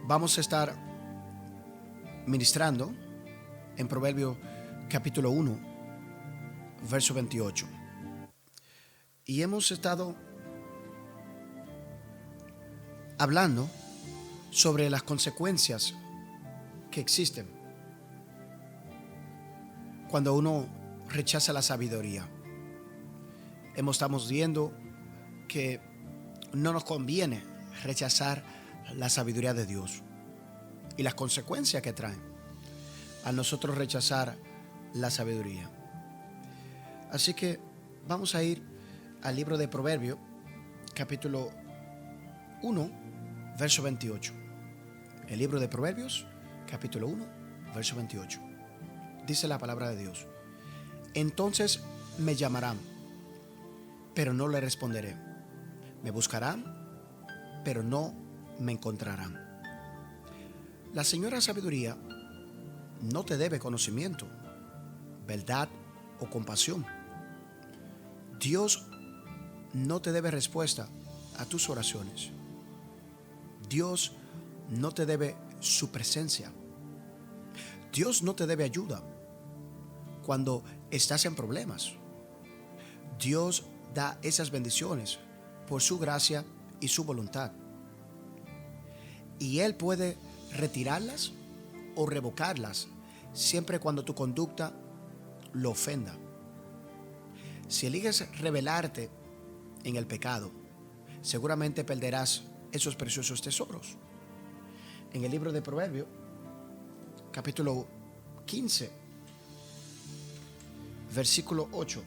Vamos a estar ministrando en Proverbios capítulo 1, verso 28. Y hemos estado hablando sobre las consecuencias que existen cuando uno rechaza la sabiduría. Estamos viendo que no nos conviene rechazar la sabiduría de Dios y las consecuencias que traen a nosotros rechazar la sabiduría. Así que vamos a ir al libro de Proverbios, capítulo 1, verso 28. El libro de Proverbios, capítulo 1, verso 28. Dice la palabra de Dios: entonces me llamarán, pero no le responderé. Me buscarán, pero no me encontrarán. La señora sabiduría no te debe conocimiento, verdad o compasión. Dios no te debe respuesta a tus oraciones. Dios no te debe su presencia. Dios no te debe ayuda cuando estás en problemas. Dios da esas bendiciones por su gracia y su voluntad. Y Él puede retirarlas o revocarlas siempre cuando tu conducta lo ofenda. Si eliges rebelarte en el pecado, seguramente perderás esos preciosos tesoros. En el libro de Proverbios, capítulo 15, versículo 8,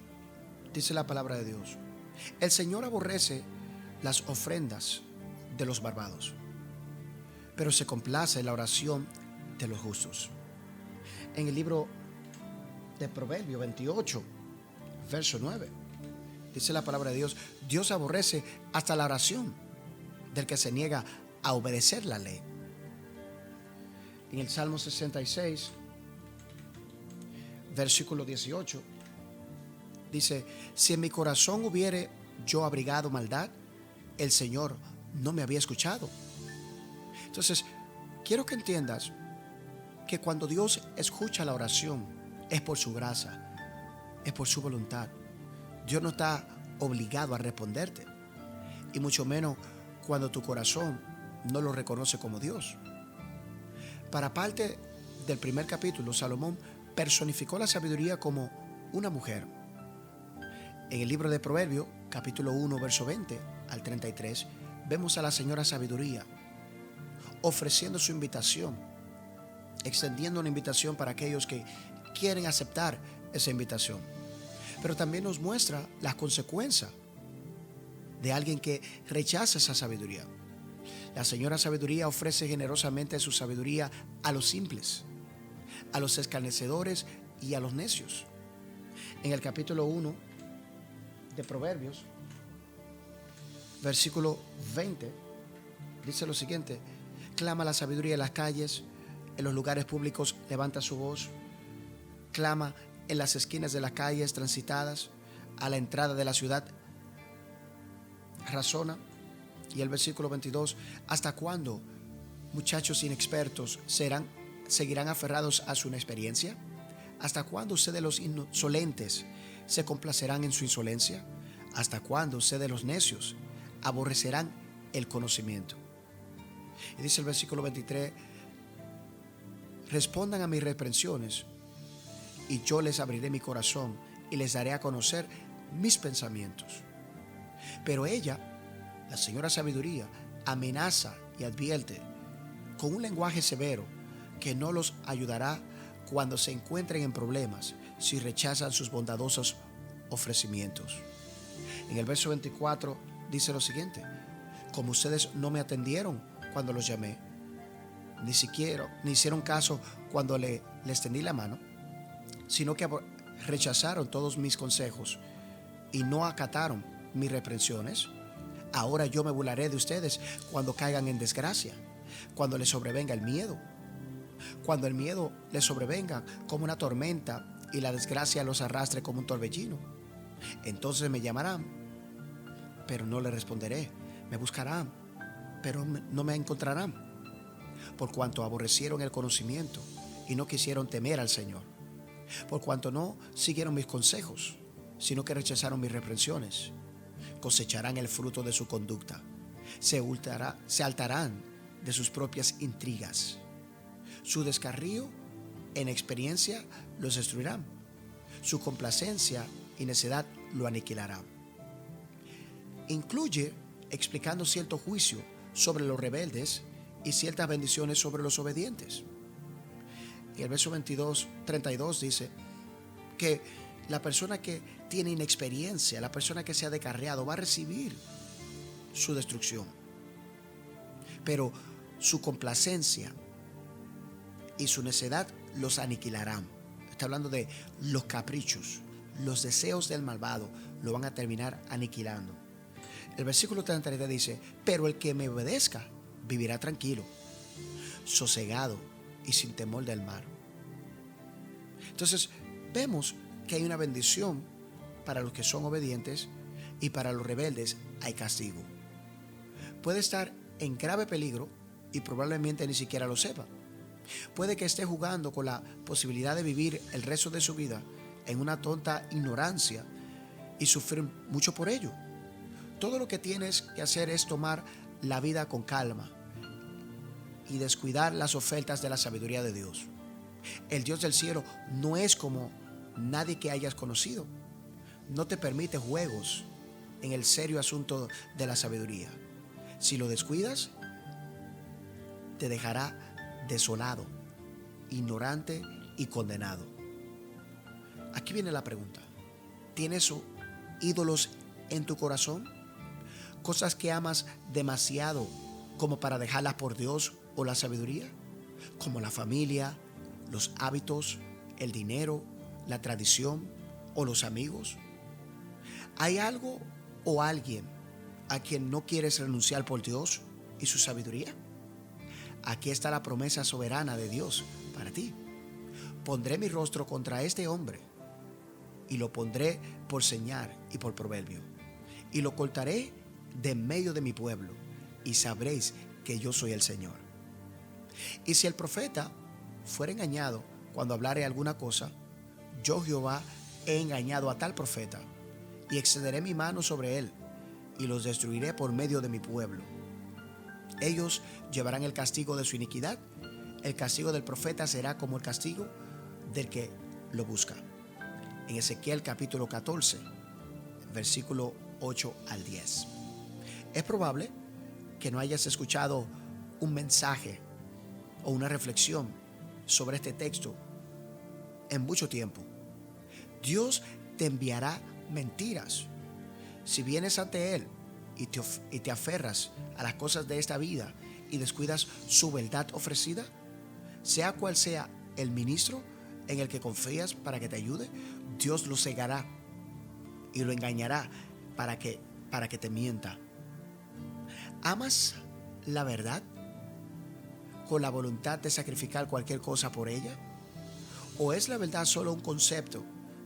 dice la palabra de Dios: el Señor aborrece las ofrendas de los malvados, pero se complace en la oración de los justos. En el libro de Proverbios 28, verso 9, dice la palabra de Dios: Dios aborrece hasta la oración del que se niega a obedecer la ley. En el Salmo 66, versículo 18, dice: si en mi corazón hubiere yo abrigado maldad, el Señor no me había escuchado. Entonces, quiero que entiendas que cuando Dios escucha la oración, es por su gracia, es por su voluntad. Dios no está obligado a responderte, y mucho menos cuando tu corazón no lo reconoce como Dios. Para parte del primer capítulo, Salomón personificó la sabiduría como una mujer. En el libro de Proverbios, capítulo 1, verso 20 al 33, vemos a la señora sabiduría ofreciendo su invitación, extendiendo una invitación para aquellos que quieren aceptar esa invitación. Pero también nos muestra las consecuencias de alguien que rechaza esa sabiduría. La señora sabiduría ofrece generosamente su sabiduría a los simples, a los escarnecedores y a los necios. En el capítulo 1 de Proverbios, versículo 20, dice lo siguiente: clama la sabiduría en las calles, en los lugares públicos levanta su voz, clama en las esquinas de las calles transitadas, a la entrada de la ciudad razona. Y el versículo 22: ¿hasta cuándo, muchachos inexpertos, seguirán aferrados a su inexperiencia? ¿Hasta cuándo ustedes los insolentes se complacerán en su insolencia? ¿Hasta cuándo ustedes los necios aborrecerán el conocimiento? Y dice el versículo 23: respondan a mis reprensiones y yo les abriré mi corazón y les daré a conocer mis pensamientos. Pero ella, la señora sabiduría, amenaza y advierte con un lenguaje severo que no los ayudará cuando se encuentren en problemas si rechazan sus bondadosos ofrecimientos. En el verso 24 dice lo siguiente: como ustedes no me atendieron cuando los llamé, ni hicieron caso cuando les tendí la mano, sino que rechazaron todos mis consejos y no acataron mis reprensiones, ahora yo me burlaré de ustedes cuando caigan en desgracia, cuando les sobrevenga el miedo. Cuando el miedo les sobrevenga como una tormenta y la desgracia los arrastre como un torbellino, entonces me llamarán, pero no les responderé. Me buscarán, pero no me encontrarán. por cuanto aborrecieron el conocimiento y no quisieron temer al Señor, por cuanto no siguieron mis consejos, sino que rechazaron mis reprensiones. Cosecharán el fruto de su conducta, se altarán de sus propias intrigas. Su descarrío en experiencia los destruirán, su complacencia y necedad lo aniquilarán. Incluye explicando cierto juicio sobre los rebeldes y ciertas bendiciones sobre los obedientes. Y el verso 32 dice que la persona que tiene inexperiencia, la persona que se ha descarriado, va a recibir su destrucción. Pero su complacencia y su necedad los aniquilarán. Está hablando de los caprichos, los deseos del malvado lo van a terminar aniquilando. El versículo 33 dice: pero el que me obedezca vivirá tranquilo, sosegado y sin temor del mal. Entonces vemos que hay una bendición para los que son obedientes y para los rebeldes hay castigo. Puede estar en grave peligro y probablemente ni siquiera lo sepa. Puede que esté jugando con la posibilidad de vivir el resto de su vida en una tonta ignorancia y sufrir mucho por ello. Todo lo que tienes que hacer es tomar la vida con calma y descuidar las ofertas de la sabiduría de Dios. El Dios del cielo no es como nadie que hayas conocido. No te permite juegos en el serio asunto de la sabiduría. Si lo descuidas, te dejará desolado, ignorante y condenado. Aquí viene la pregunta: ¿tienes ídolos en tu corazón? Cosas que amas demasiado como para dejarlas por Dios o la sabiduría, como la familia, los hábitos, el dinero, la tradición o los amigos. ¿Hay algo o alguien a quien no quieres renunciar por Dios y su sabiduría? Aquí está la promesa soberana de Dios para ti. Pondré mi rostro contra este hombre y lo pondré por señal y por proverbio, y lo cortaré de en medio de mi pueblo, y sabréis que yo soy el Señor. Y si el profeta fuera engañado cuando hablare alguna cosa, yo Jehová he engañado a tal profeta, y extenderé mi mano sobre él, y los destruiré por medio de mi pueblo. Ellos llevarán el castigo de su iniquidad. El castigo del profeta será como el castigo del que lo busca. En Ezequiel capítulo 14, versículo 8 al 10. Es probable que no hayas escuchado un mensaje o una reflexión sobre este texto en mucho tiempo. Dios te enviará mentiras. Si vienes ante Él y te aferras a las cosas de esta vida y descuidas su verdad ofrecida, sea cual sea el ministro en el que confías para que te ayude, Dios lo cegará y lo engañará para que te mienta. ¿Amas la verdad con la voluntad de sacrificar cualquier cosa por ella? ¿O es la verdad solo un concepto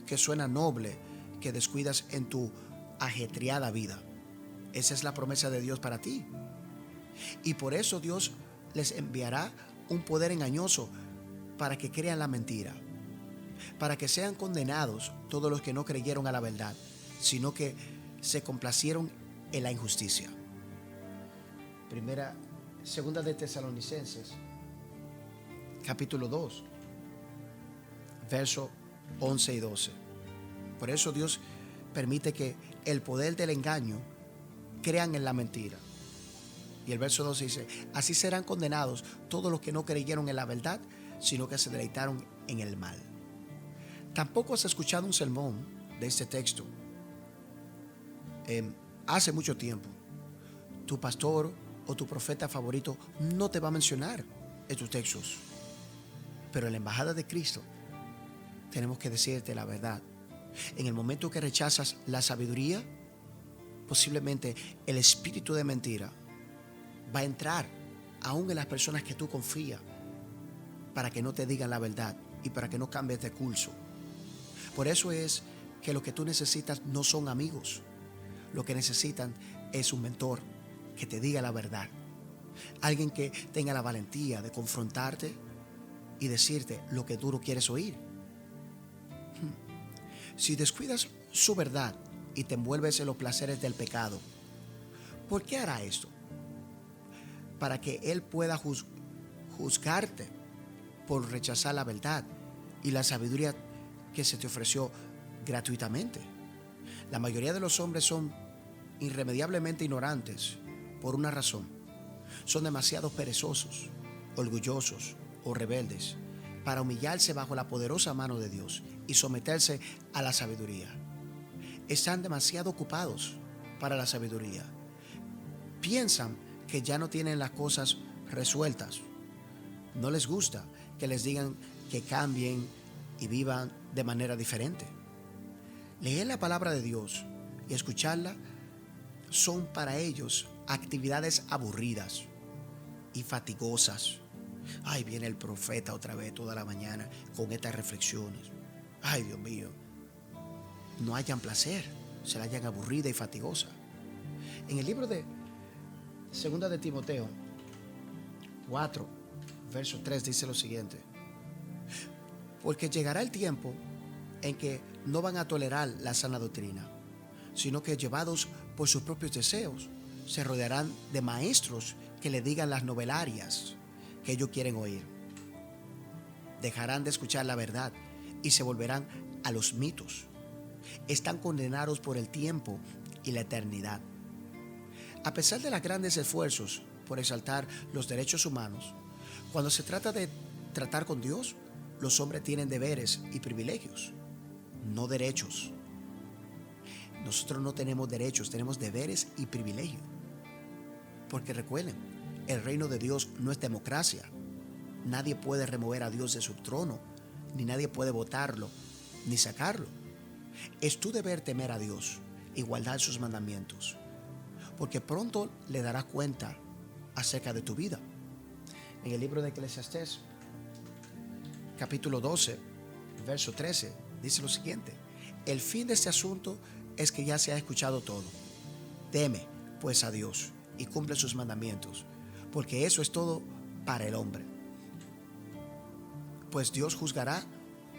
que suena noble que descuidas en tu ajetreada vida? Esa es la promesa de Dios para ti. Y por eso Dios les enviará un poder engañoso para que crean la mentira, para que sean condenados todos los que no creyeron a la verdad, sino que se complacieron en la injusticia. Segunda de Tesalonicenses, capítulo 2, versos 11 y 12. Por eso Dios permite que el poder del engaño crean en la mentira. Y el verso 12 dice: así serán condenados todos los que no creyeron en la verdad, sino que se deleitaron en el mal. Tampoco has escuchado un sermón de este texto hace mucho tiempo. Tu pastor o tu profeta favorito no te va a mencionar estos textos. Pero en la embajada de Cristo tenemos que decirte la verdad. En el momento que rechazas la sabiduría, posiblemente el espíritu de mentira va a entrar aún en las personas que tú confías, para que no te digan la verdad y para que no cambies de curso. Por eso es que lo que tú necesitas no son amigos. Lo que necesitan es un mentor que te diga la verdad. Alguien que tenga la valentía de confrontarte y decirte lo que tú no quieres oír. Si descuidas su verdad y te envuelves en los placeres del pecado, ¿por qué hará esto? Para que Él pueda juzgarte por rechazar la verdad y la sabiduría que se te ofreció gratuitamente. La mayoría de los hombres son irremediablemente ignorantes por una razón. Son demasiado perezosos, orgullosos o rebeldes para humillarse bajo la poderosa mano de Dios y someterse a la sabiduría. Están demasiado ocupados para la sabiduría. Piensan que ya no tienen las cosas resueltas. No les gusta que les digan que cambien y vivan de manera diferente. Leer la palabra de Dios y escucharla son para ellos actividades aburridas y fatigosas. Ay, viene el profeta otra vez toda la mañana con estas reflexiones. Ay, Dios mío. No hayan placer, se la hayan aburrida y fatigosa. En el libro de 2 de Timoteo 4, verso 3 dice lo siguiente: porque llegará el tiempo en que no van a tolerar la sana doctrina, sino que llevados por sus propios deseos, se rodearán de maestros que le digan las novelarias que ellos quieren oír. Dejarán de escuchar la verdad y se volverán a los mitos. Están condenados por el tiempo y la eternidad. A pesar de los grandes esfuerzos por exaltar los derechos humanos, cuando se trata de tratar con Dios, los hombres tienen deberes y privilegios, no derechos. Nosotros no tenemos derechos, tenemos deberes y privilegios. Porque recuerden, el reino de Dios no es democracia. Nadie puede remover a Dios de su trono, ni nadie puede votarlo, ni sacarlo. Es tu deber temer a Dios y guardar sus mandamientos, porque pronto le darás cuenta acerca de tu vida. En el libro de Eclesiastés, capítulo 12, verso 13, dice lo siguiente: el fin de este asunto es que ya se ha escuchado todo. Teme, pues, a Dios y cumple sus mandamientos, porque eso es todo para el hombre. Pues Dios juzgará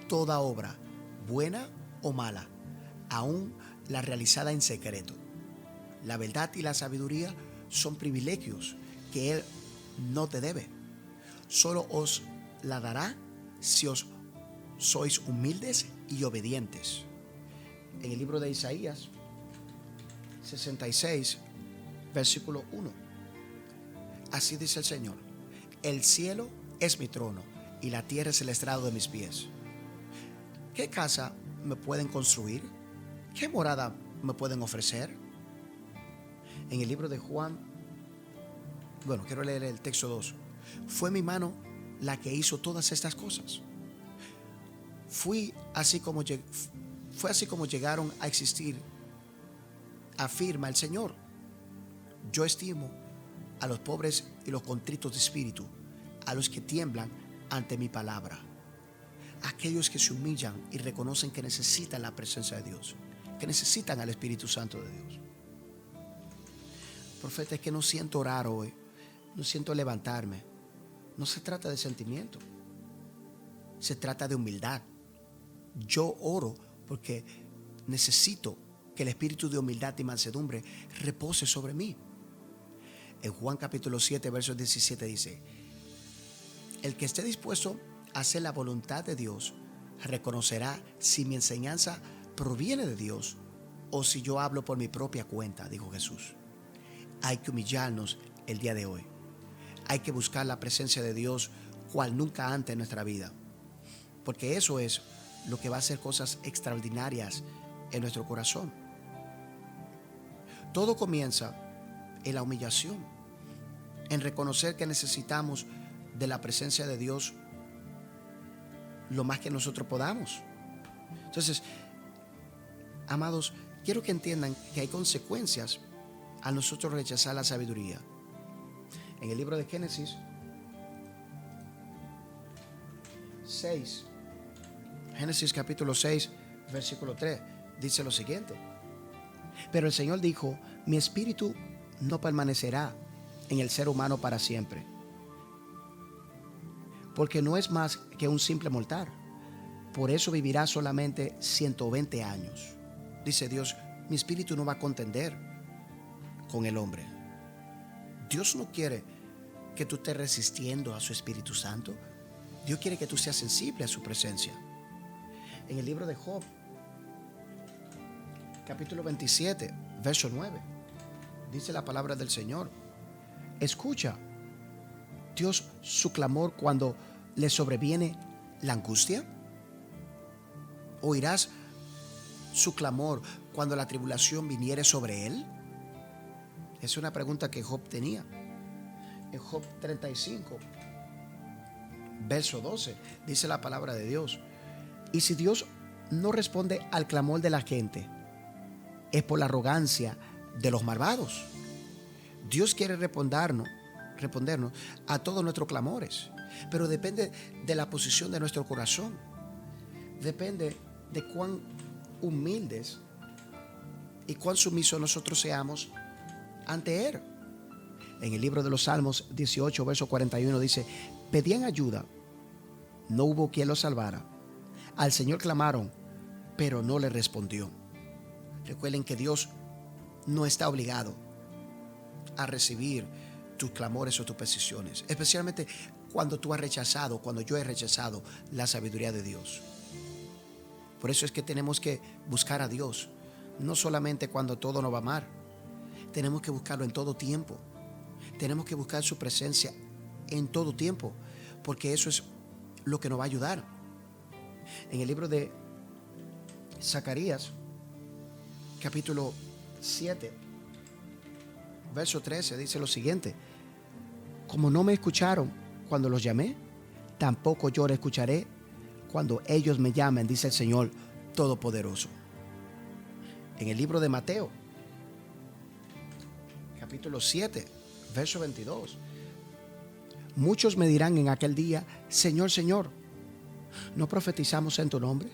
toda obra, buena o mala, aun la realizada en secreto. La verdad y la sabiduría son privilegios que Él no te debe. Solo os la dará si os sois humildes y obedientes. En el libro de Isaías 66, versículo 1. Así dice el Señor: el cielo es mi trono y la tierra es el estrado de mis pies. ¿Qué casa me pueden construir? ¿Qué morada me pueden ofrecer? En el libro de Juan, quiero leer el texto 2. Fue mi mano la que hizo todas estas cosas. Fue así como llegaron a existir, afirma el Señor. Yo estimo a los pobres y los contritos de espíritu, a los que tiemblan ante mi palabra, aquellos que se humillan y reconocen que necesitan la presencia de Dios, que necesitan al Espíritu Santo de Dios. Profeta, es que no siento orar hoy, no siento levantarme. No se trata de sentimiento, se trata de humildad. Yo oro porque necesito que el espíritu de humildad y mansedumbre repose sobre mí. En Juan capítulo 7, verso 17 dice: el que esté dispuesto a hacer la voluntad de Dios reconocerá si mi enseñanza proviene de Dios o si yo hablo por mi propia cuenta, dijo Jesús. Hay que humillarnos el día de hoy. Hay que buscar la presencia de Dios cual nunca antes en nuestra vida, porque eso es lo que va a hacer cosas extraordinarias en nuestro corazón. Todo comienza en la humillación, en reconocer que necesitamos de la presencia de Dios lo más que nosotros podamos. Entonces, amados, quiero que entiendan que hay consecuencias a nosotros rechazar la sabiduría. En el libro de Génesis 6, Génesis capítulo 6, versículo 3, dice lo siguiente: pero el Señor dijo: mi espíritu no permanecerá en el ser humano para siempre. Porque no es más que un simple mortal. Por eso vivirá solamente 120 años. Dice Dios, mi espíritu no va a contender con el hombre. Dios no quiere que tú estés resistiendo a su Espíritu Santo. Dios quiere que tú seas sensible a su presencia. En el libro de Job, capítulo 27, verso 9, dice la palabra del Señor: escucha Dios su clamor cuando le sobreviene la angustia. ¿Oirás su clamor cuando la tribulación viniere sobre él? Es una pregunta que Job tenía. En Job 35, verso 12, dice la palabra de Dios: y si Dios no responde al clamor de la gente, es por la arrogancia de los malvados. Dios quiere respondernos a todos nuestros clamores, pero depende de la posición de nuestro corazón. Depende de cuán humildes y cuán sumisos nosotros seamos ante Él. En el libro de los Salmos 18, verso 41 dice: pedían ayuda, no hubo quien los salvara. Al Señor clamaron, pero no le respondió. Recuerden que Dios no está obligado a recibir tus clamores o tus peticiones, especialmente cuando tú has rechazado, cuando yo he rechazado la sabiduría de Dios. Por eso es que tenemos que buscar a Dios, no solamente cuando todo nos va mal. Tenemos que buscarlo en todo tiempo. Tenemos que buscar su presencia en todo tiempo, porque eso es lo que nos va a ayudar. En el libro de Zacarías, capítulo 7, verso 13, dice lo siguiente: como no me escucharon cuando los llamé, tampoco yo les escucharé cuando ellos me llamen, dice el Señor Todopoderoso. En el libro de Mateo, capítulo 7, verso 22, muchos me dirán en aquel día: Señor, Señor, ¿no profetizamos en tu nombre?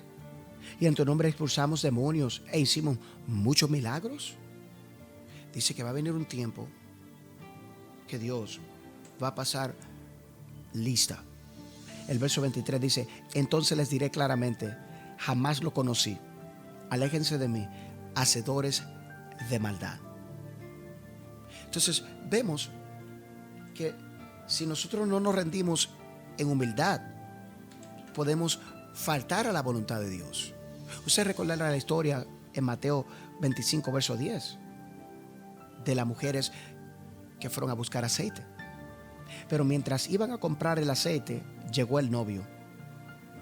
Y en tu nombre expulsamos demonios e hicimos muchos milagros. Dice que va a venir un tiempo que Dios va a pasar lista. El verso 23 dice: entonces les diré claramente: jamás lo conocí. Aléjense de mí, hacedores de maldad. Entonces vemos que si nosotros no nos rendimos en humildad, podemos faltar a la voluntad de Dios. Usted recordará la historia en Mateo 25, verso 10, de las mujeres que fueron a buscar aceite. Pero mientras iban a comprar el aceite, llegó el novio,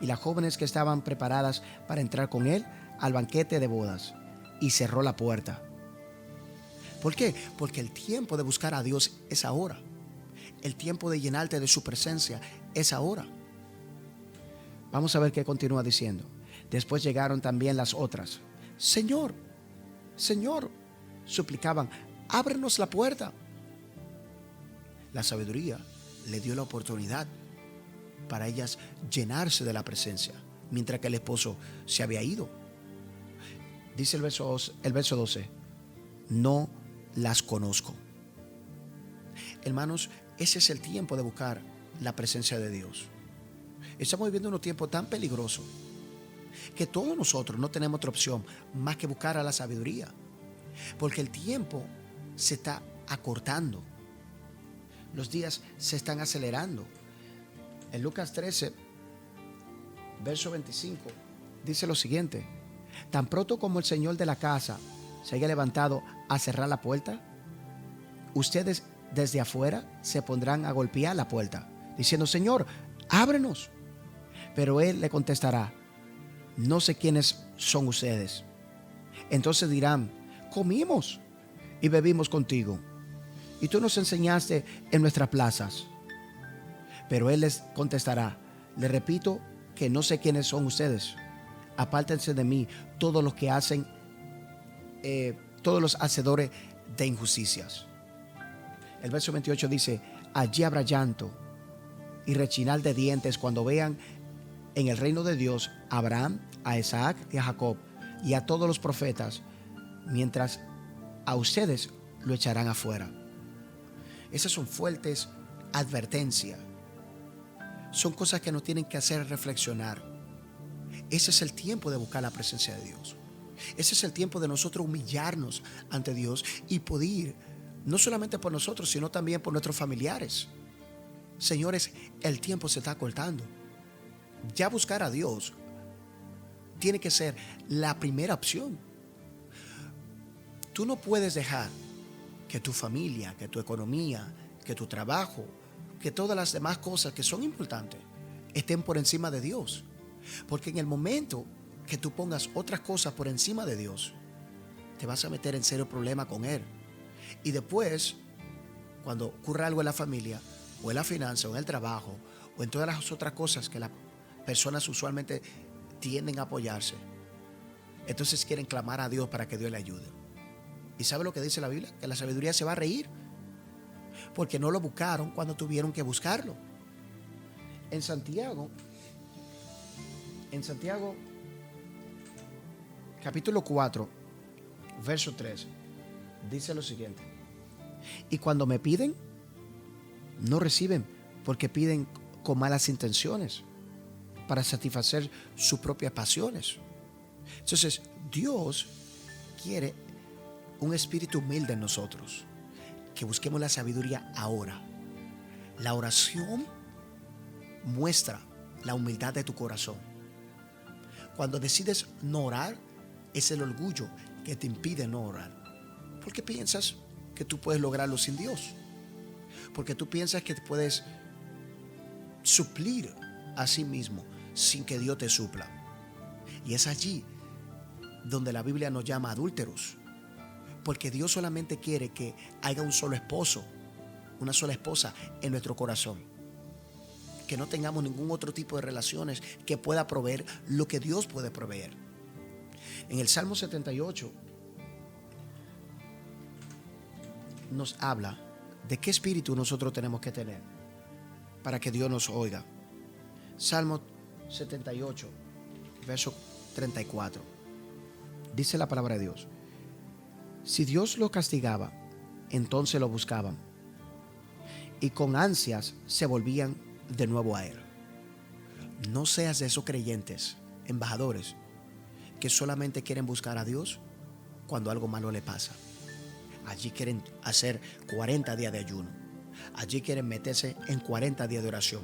y las jóvenes que estaban preparadas para entrar con él al banquete de bodas, y cerró la puerta. ¿Por qué? Porque el tiempo de buscar a Dios es ahora. El tiempo de llenarte de su presencia es ahora. Vamos a ver qué continúa diciendo. Después llegaron también las otras. Señor, Señor, suplicaban, ábrenos la puerta. La sabiduría le dio la oportunidad para ellas llenarse de la presencia, mientras que el esposo se había ido. Dice el verso 12, no las conozco. Hermanos, ese es el tiempo de buscar la presencia de Dios. Estamos viviendo un tiempo tan peligroso que todos nosotros no tenemos otra opción más que buscar a la sabiduría, porque el tiempo se está acortando. Los días se están acelerando. En Lucas 13, verso 25, dice lo siguiente: tan pronto como el señor de la casa se haya levantado a cerrar la puerta, ustedes desde afuera se pondrán a golpear la puerta, diciendo: Señor, ábrenos. Pero él le contestará: no sé quiénes son ustedes. Entonces dirán: comimos y bebimos contigo, y tú nos enseñaste en nuestras plazas. Pero él les contestará: les repito que no sé quiénes son ustedes. Apártense de mí todos los que hacen, todos los hacedores de injusticias. El verso 28 dice: allí habrá llanto y rechinar de dientes cuando vean en el reino de Dios a Abraham, a Isaac y a Jacob y a todos los profetas, mientras a ustedes lo echarán afuera. Esas son fuertes advertencias. Son cosas que nos tienen que hacer reflexionar. Ese es el tiempo de buscar la presencia de Dios. Ese es el tiempo de nosotros humillarnos ante Dios y poder, no solamente por nosotros, sino también por nuestros familiares. Señores, el tiempo se está cortando. Ya buscar a Dios tiene que ser la primera opción. Tú no puedes dejar que tu familia, que tu economía, que tu trabajo, que todas las demás cosas que son importantes estén por encima de Dios. Porque en el momento que tú pongas otras cosas por encima de Dios, te vas a meter en serio problema con Él. Y después, cuando ocurra algo en la familia, o en la finanza, o en el trabajo, o en todas las otras cosas que las personas usualmente tienden a apoyarse, entonces quieren clamar a Dios para que Dios le ayude. ¿Y sabe lo que dice la Biblia? Que la sabiduría se va a reír, porque no lo buscaron cuando tuvieron que buscarlo. En Santiago, capítulo 4, verso 3, dice lo siguiente: y cuando me piden, no reciben, porque piden con malas intenciones, para satisfacer sus propias pasiones. Entonces, Dios quiere un espíritu humilde en nosotros, que busquemos la sabiduría ahora. La oración muestra la humildad de tu corazón. Cuando decides no orar, es el orgullo que te impide no orar. Porque piensas que tú puedes lograrlo sin Dios. Porque tú piensas que puedes suplir a sí mismo sin que Dios te supla. Y es allí donde la Biblia nos llama adúlteros. Porque Dios solamente quiere que haya un solo esposo, una sola esposa en nuestro corazón. Que no tengamos ningún otro tipo de relaciones que pueda proveer lo que Dios puede proveer. En el Salmo 78 nos habla de qué espíritu nosotros tenemos que tener para que Dios nos oiga. Salmo 78, verso 34. Dice la palabra de Dios: si Dios los castigaba, entonces lo buscaban, y con ansias se volvían de nuevo a Él. No seas de esos creyentes, embajadores, que solamente quieren buscar a Dios cuando algo malo le pasa. Allí quieren hacer 40 días de ayuno. Allí quieren meterse en 40 días de oración.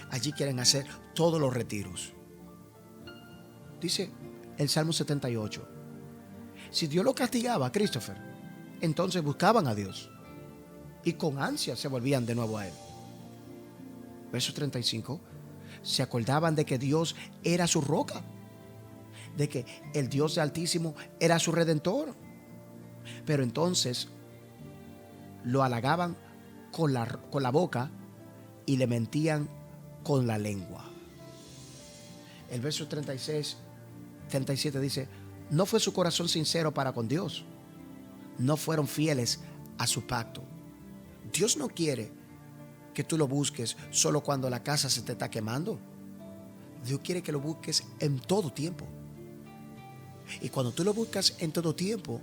Allí quieren hacer todos los retiros. Dice el Salmo 78: si Dios lo castigaba, Christopher, entonces buscaban a Dios y con ansia se volvían de nuevo a Él. Verso 35: se acordaban de que Dios era su roca, de que el Dios Altísimo era su redentor. Pero entonces lo halagaban con la boca y le mentían con la lengua. El verso 37 dice: no fue su corazón sincero para con Dios, no fueron fieles a su pacto. Dios no quiere que tú lo busques solo cuando la casa se te está quemando. Dios quiere que lo busques en todo tiempo. Y cuando tú lo buscas en todo tiempo,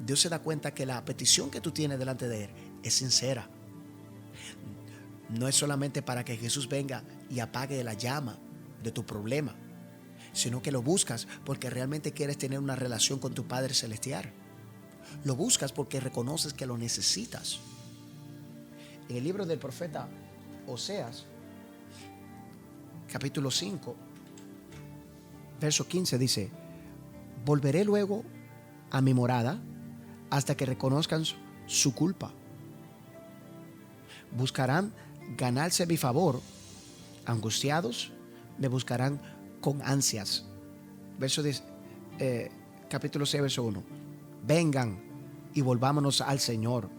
Dios se da cuenta que la petición que tú tienes delante de Él es sincera. No es solamente para que Jesús venga y apague la llama de tu problema, sino que lo buscas porque realmente quieres tener una relación con tu Padre Celestial. Lo buscas porque reconoces que lo necesitas. En el libro del profeta Oseas, capítulo 5, verso 15 dice: volveré luego a mi morada hasta que reconozcan su culpa. Buscarán ganarse mi favor, angustiados me buscarán con ansias. Verso 10, capítulo 6, verso 1. Vengan y volvámonos al Señor.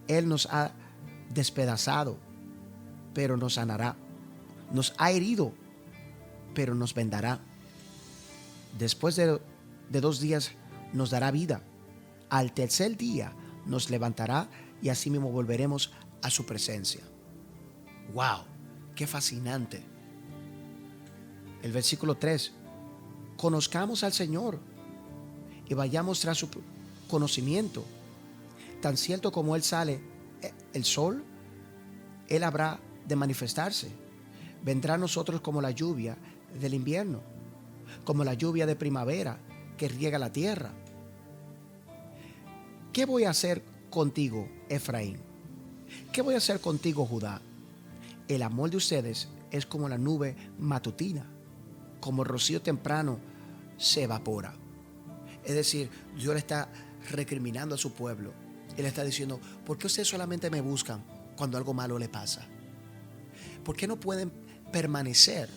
Él nos ha despedazado, pero nos sanará. Nos ha herido, pero nos vendará. Después de 2 días nos dará vida. Al tercer día nos levantará y así mismo volveremos a su presencia. ¡Wow! ¡Qué fascinante! El versículo 3: conozcamos al Señor y vayamos tras su conocimiento. Tan cierto como Él sale el sol, Él habrá de manifestarse. Vendrá a nosotros como la lluvia del invierno, como la lluvia de primavera que riega la tierra. ¿Qué voy a hacer contigo, Efraín? ¿Qué voy a hacer contigo, Judá? El amor de ustedes es como la nube matutina, como el rocío temprano se evapora. Es decir, Dios le está recriminando a su pueblo. Él está diciendo, ¿por qué ustedes solamente me buscan cuando algo malo le pasa? ¿Por qué no pueden permanecer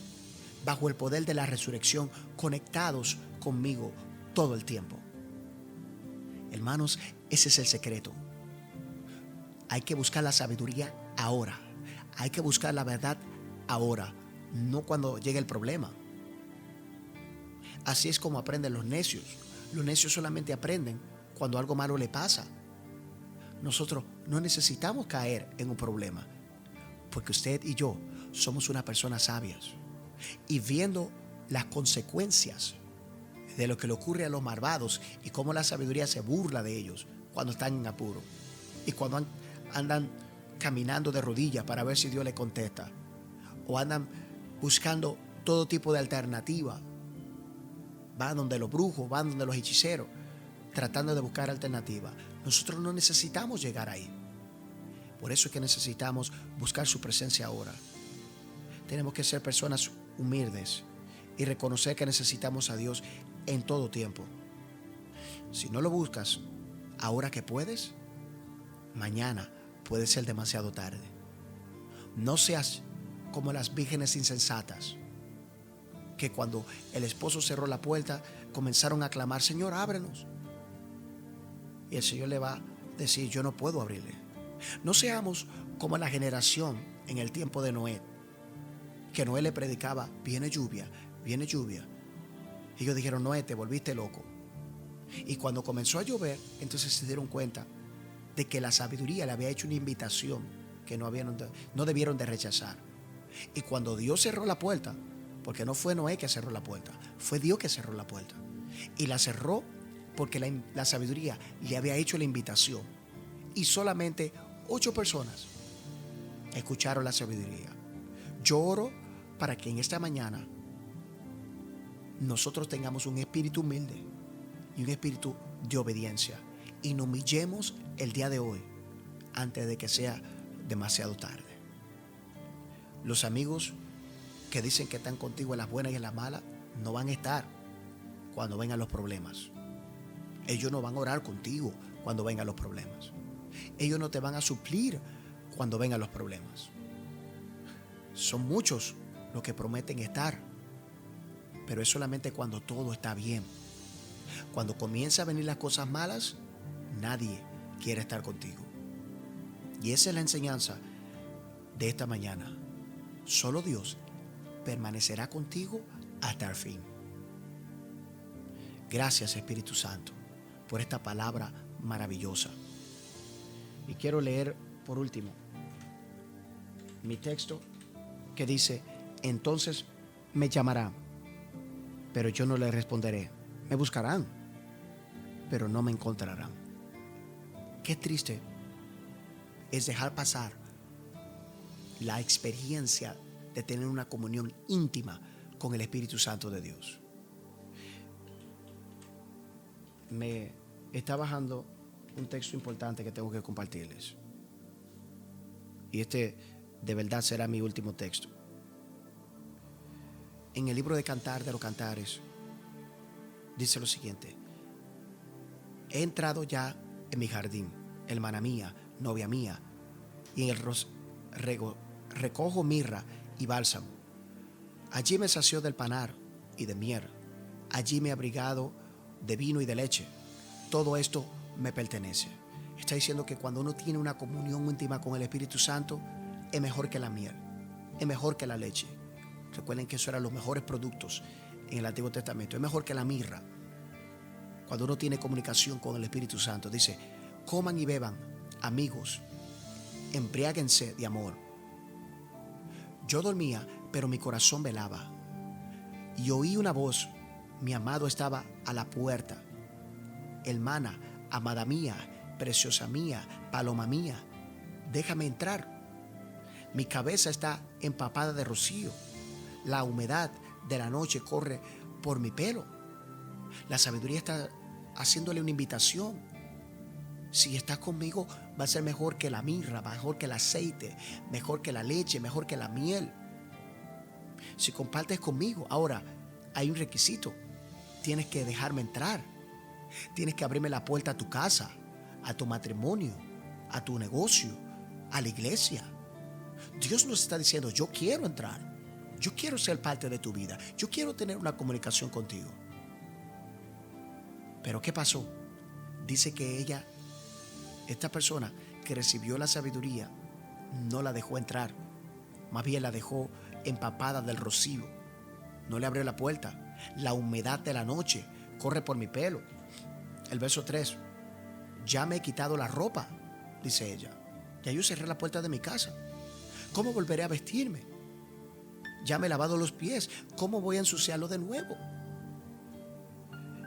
bajo el poder de la resurrección, conectados conmigo todo el tiempo? Hermanos, ese es el secreto. Hay que buscar la sabiduría ahora. Hay que buscar la verdad ahora, no cuando llegue el problema. Así es como aprenden los necios. Los necios solamente aprenden cuando algo malo le pasa. Nosotros no necesitamos caer en un problema, porque usted y yo somos unas personas sabias. Y viendo las consecuencias de lo que le ocurre a los malvados y cómo la sabiduría se burla de ellos cuando están en apuro y cuando andan caminando de rodillas para ver si Dios le contesta, o andan buscando todo tipo de alternativa, van donde los brujos, van donde los hechiceros, tratando de buscar alternativas. Nosotros no necesitamos llegar ahí. Por eso es que necesitamos buscar su presencia ahora. Tenemos que ser personas humildes y reconocer que necesitamos a Dios en todo tiempo. Si no lo buscas ahora que puedes, mañana puede ser demasiado tarde. No seas como las vírgenes insensatas, que cuando el esposo cerró la puerta comenzaron a clamar, Señor, ábrenos. Y el Señor le va a decir, yo no puedo abrirle. No seamos como la generación en el tiempo de Noé, que Noé le predicaba, viene lluvia, viene lluvia. Y ellos dijeron, Noé, te volviste loco. Y cuando comenzó a llover, entonces se dieron cuenta de que la sabiduría le había hecho una invitación que no debieron de rechazar. Y cuando Dios cerró la puerta, porque no fue Noé que cerró la puerta, fue Dios que cerró la puerta. Y la cerró porque la sabiduría le había hecho la invitación. Y solamente 8 personas escucharon la sabiduría. Yo oro para que en esta mañana nosotros tengamos un espíritu humilde y un espíritu de obediencia y nos humillemos el día de hoy antes de que sea demasiado tarde. Los amigos que dicen que están contigo en las buenas y en las malas no van a estar cuando vengan los problemas. Ellos no van a orar contigo cuando vengan los problemas. Ellos no te van a suplir cuando vengan los problemas. Son muchos los que prometen estar, pero es solamente cuando todo está bien. Cuando comienzan a venir las cosas malas, nadie quiere estar contigo. Y esa es la enseñanza de esta mañana. Solo Dios permanecerá contigo hasta el fin. Gracias, Espíritu Santo, por esta palabra maravillosa. Y quiero leer por último mi texto que dice, entonces me llamarán, pero yo no les responderé. Me buscarán, pero no me encontrarán. Qué triste es dejar pasar la experiencia de tener una comunión íntima con el Espíritu Santo de Dios. Me está bajando un texto importante que tengo que compartirles. Y este de verdad será mi último texto. En el libro de Cantar de los Cantares dice lo siguiente: he entrado ya en mi jardín, hermana mía, novia mía, y en el recojo mirra y bálsamo. Allí me sació del panar y de miel. Allí me he abrigado de vino y de leche. Todo esto me pertenece. Está diciendo que cuando uno tiene una comunión íntima con el Espíritu Santo, es mejor que la miel, es mejor que la leche. Recuerden que eso eran los mejores productos en el Antiguo Testamento. Es mejor que la mirra. Cuando uno tiene comunicación con el Espíritu Santo, dice, coman y beban, amigos, embriáguense de amor. Yo dormía, pero mi corazón velaba. Y oí una voz, mi amado estaba a la puerta. Hermana, amada mía, preciosa mía, paloma mía, déjame entrar. Mi cabeza está empapada de rocío. La humedad de la noche corre por mi pelo. La sabiduría está haciéndole una invitación. Si estás conmigo, va a ser mejor que la mirra, mejor que el aceite, mejor que la leche, mejor que la miel. Si compartes conmigo, ahora hay un requisito. Tienes que dejarme entrar. Tienes que abrirme la puerta a tu casa, a tu matrimonio, a tu negocio, a la iglesia. Dios nos está diciendo, yo quiero entrar. Yo quiero ser parte de tu vida. Yo quiero tener una comunicación contigo. Pero ¿qué pasó? Dice que esta persona que recibió la sabiduría, no la dejó entrar. Más bien la dejó empapada del rocío. No le abrió la puerta. La humedad de la noche corre por mi pelo. El verso 3. Ya me he quitado la ropa, dice ella. Ya yo cerré la puerta de mi casa. ¿Cómo volveré a vestirme? Ya me he lavado los pies. ¿Cómo voy a ensuciarlo de nuevo?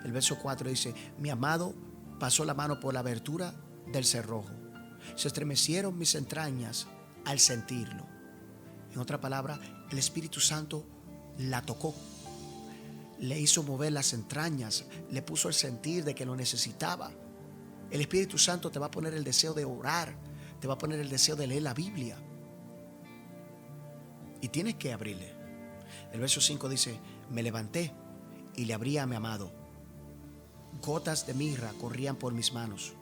El verso 4 dice, mi amado pasó la mano por la abertura del cerrojo. Se estremecieron mis entrañas al sentirlo. En otra palabra, el Espíritu Santo la tocó. Le hizo mover las entrañas, le puso el sentir de que lo necesitaba. El Espíritu Santo te va a poner el deseo de orar, te va a poner el deseo de leer la Biblia. Y tienes que abrirle. El verso 5 dice, me levanté y le abrí a mi amado. Gotas de mirra corrían por mis manos,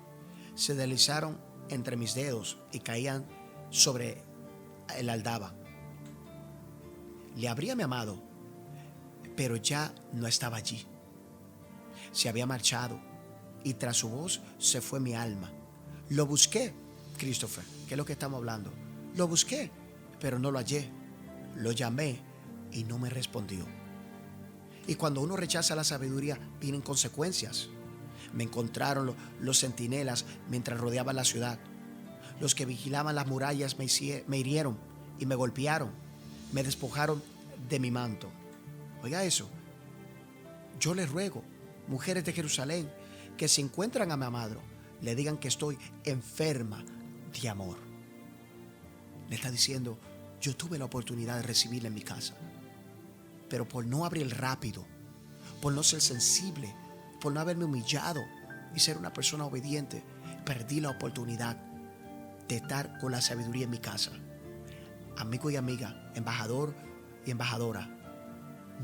se deslizaron entre mis dedos y caían sobre el aldaba. Le abrí a mi amado, pero ya no estaba allí. Se había marchado y tras su voz se fue mi alma. Lo busqué, Christopher, que es lo que estamos hablando. Lo busqué, pero no lo hallé. Lo llamé y no me respondió. Y cuando uno rechaza la sabiduría, vienen consecuencias. Me encontraron los centinelas mientras rodeaban la ciudad. Los que vigilaban las murallas me hirieron y me golpearon. Me despojaron de mi manto. Oiga eso. Yo les ruego, mujeres de Jerusalén, que si encuentran a mi amado, le digan que estoy enferma de amor. Le está diciendo, yo tuve la oportunidad de recibirla en mi casa, pero por no abrir rápido, por no ser sensible, por no haberme humillado y ser una persona obediente, perdí la oportunidad de estar con la sabiduría en mi casa. Amigo y amiga, embajador y embajadora,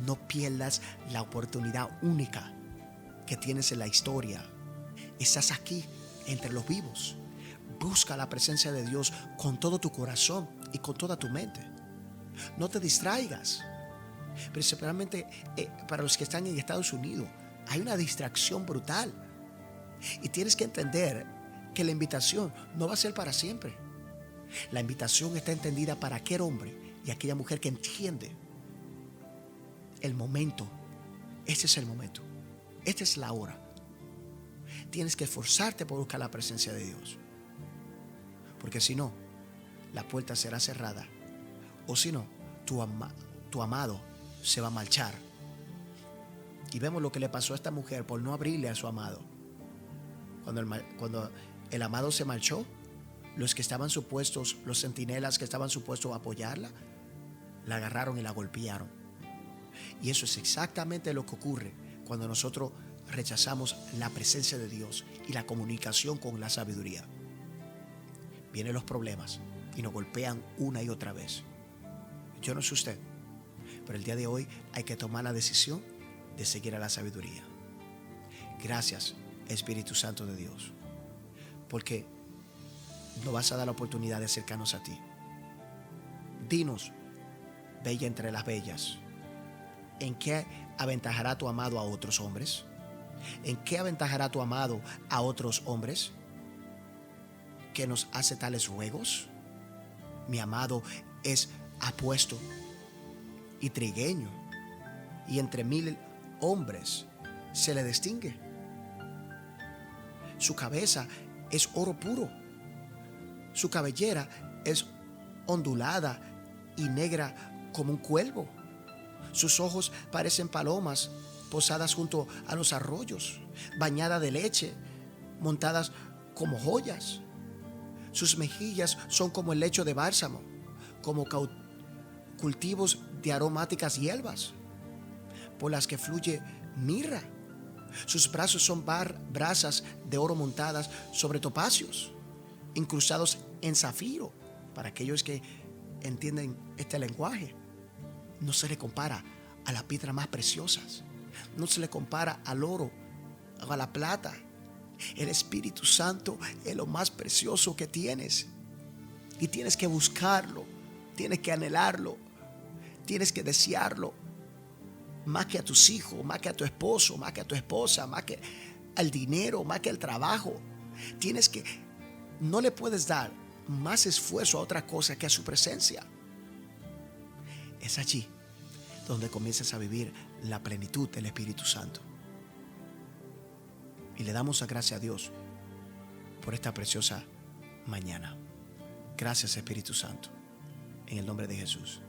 no pierdas la oportunidad única que tienes en la historia. Estás aquí entre los vivos. Busca la presencia de Dios con todo tu corazón y con toda tu mente. No te distraigas. Principalmente para los que están en Estados Unidos, hay una distracción brutal. Y tienes que entender que la invitación no va a ser para siempre. La invitación está entendida para aquel hombre y aquella mujer que entiende el momento. Este es el momento. Esta es la hora. Tienes que esforzarte por buscar la presencia de Dios. Porque si no, la puerta será cerrada. O si no, tu amado se va a marchar. Y vemos lo que le pasó a esta mujer por no abrirle a su amado. Cuando el amado se marchó, los que estaban supuestos, los centinelas que estaban supuestos a apoyarla, la agarraron y la golpearon. Y eso es exactamente lo que ocurre cuando nosotros rechazamos la presencia de Dios y la comunicación con la sabiduría. Vienen los problemas y nos golpean una y otra vez. Yo no sé usted, pero el día de hoy hay que tomar la decisión de seguir a la sabiduría. Gracias, Espíritu Santo de Dios, porque nos vas a dar la oportunidad de acercarnos a ti. Dinos, bella entre las bellas, ¿en qué aventajará tu amado a otros hombres? ¿En qué aventajará tu amado a otros hombres? ¿Que nos hace tales ruegos? Mi amado es apuesto y trigueño, y entre 1000 hombres se le distingue. Su cabeza es oro puro. Su cabellera es ondulada y negra como un cuervo. Sus ojos parecen palomas posadas junto a los arroyos, bañadas de leche, montadas como joyas. Sus mejillas son como el lecho de bálsamo, como cultivos de aromáticas hierbas, por las que fluye mirra. Sus brazos son brasas de oro montadas sobre topacios, incrustados en zafiro. Para aquellos que entienden este lenguaje, no se le compara a las piedras más preciosas, no se le compara al oro o a la plata. El Espíritu Santo es lo más precioso que tienes, y tienes que buscarlo, tienes que anhelarlo, tienes que desearlo, más que a tus hijos, más que a tu esposo, más que a tu esposa, más que al dinero, más que al trabajo. No le puedes dar más esfuerzo a otra cosa que a su presencia. Es allí donde comienzas a vivir la plenitud del Espíritu Santo. Y le damos gracias a Dios por esta preciosa mañana. Gracias, Espíritu Santo, en el nombre de Jesús.